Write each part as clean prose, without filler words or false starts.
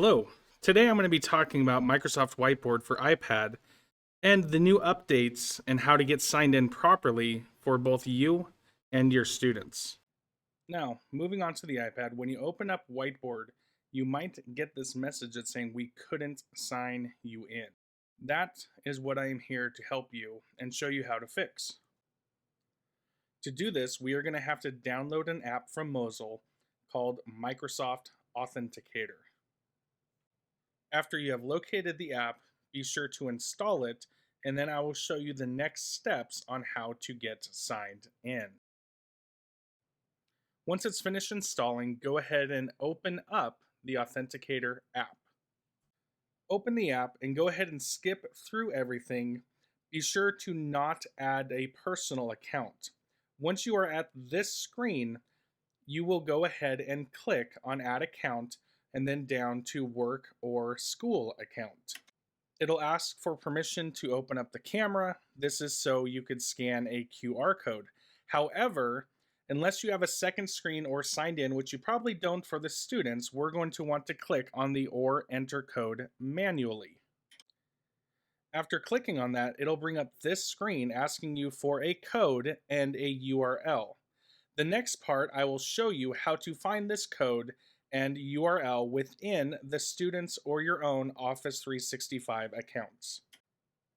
Hello. Today I'm going to be talking about Microsoft Whiteboard for iPad and the new updates and how to get signed in properly for both you and your students. Now, moving on to the iPad, when you open up Whiteboard, you might get this message that's saying we couldn't sign you in. That is what I am here to help you and show you how to fix. To do this, we are going to have to download an app from Mozilla called Microsoft Authenticator. After you have located the app, be sure to install it, and then I will show you the next steps on how to get signed in. Once it's finished installing, go ahead and open up the Authenticator app. Open the app and go ahead and skip through everything. Be sure to not add a personal account. Once you are at this screen, you will go ahead and click on Add Account and then down to Work or School Account. It'll ask for permission to open up the camera. This is so you could scan a QR code. However, unless you have a second screen or signed in, which you probably don't for the students, we're going to want to click on the or enter code manually. After clicking on that, it'll bring up this screen asking you for a code and a URL. The next part, I will show you how to find this code and URL within the students or your own Office 365 accounts.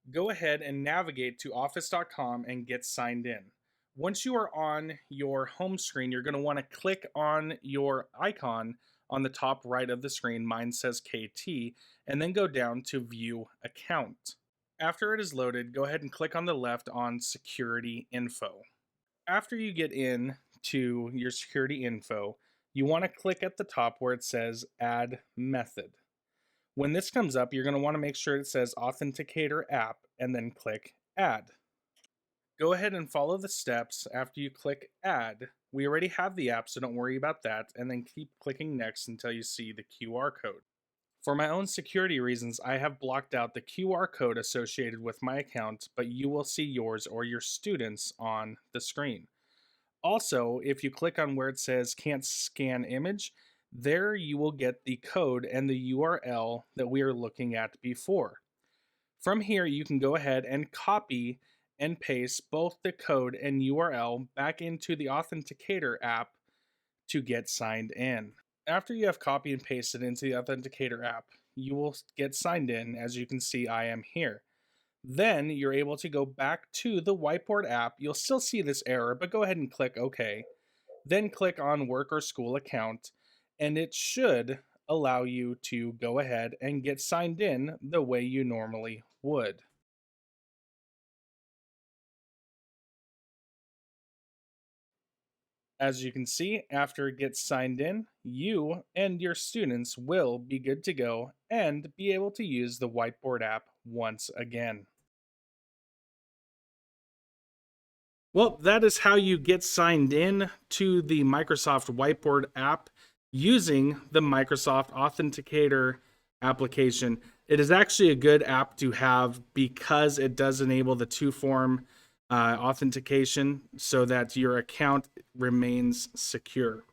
Go ahead and navigate to office.com and get signed in. Once you are on your home screen, you're going to want to click on your icon on the top right of the screen. Mine says KT, and then go down to View Account. After it is loaded, go ahead and click on the left on Security Info. After you get in to your security info, you want to click at the top where it says Add Method. When this comes up, you're going to want to make sure it says Authenticator App and then click Add. Go ahead and follow the steps after you click Add. We already have the app, so don't worry about that, and then keep clicking Next until you see the QR code. For my own security reasons, I have blocked out the QR code associated with my account, but you will see yours or your students on the screen. Also, if you click on where it says can't scan image, there you will get the code and the URL that we are looking at before. From here, you can go ahead and copy and paste both the code and URL back into the Authenticator app to get signed in. After you have copied and pasted into the Authenticator app, you will get signed in. As you can see, I am here. Then you're able to go back to the Whiteboard app. You'll still see this error, but go ahead and click OK. Then click on Work or School Account, and it should allow you to go ahead and get signed in the way you normally would. As you can see, after it gets signed in, you and your students will be good to go and be able to use the Whiteboard app once again. Well, that is how you get signed in to the Microsoft Whiteboard app using the Microsoft Authenticator application. It is actually a good app to have because it does enable the two-form authentication so that your account remains secure.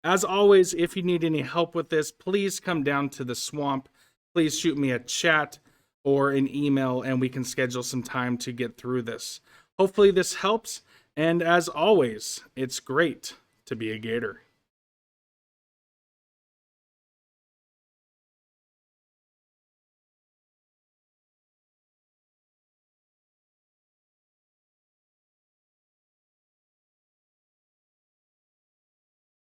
As always, if you need any help with this, please come down to the swamp. Please shoot me a chat or an email and we can schedule some time to get through this. Hopefully this helps, and as always, it's great to be a Gator.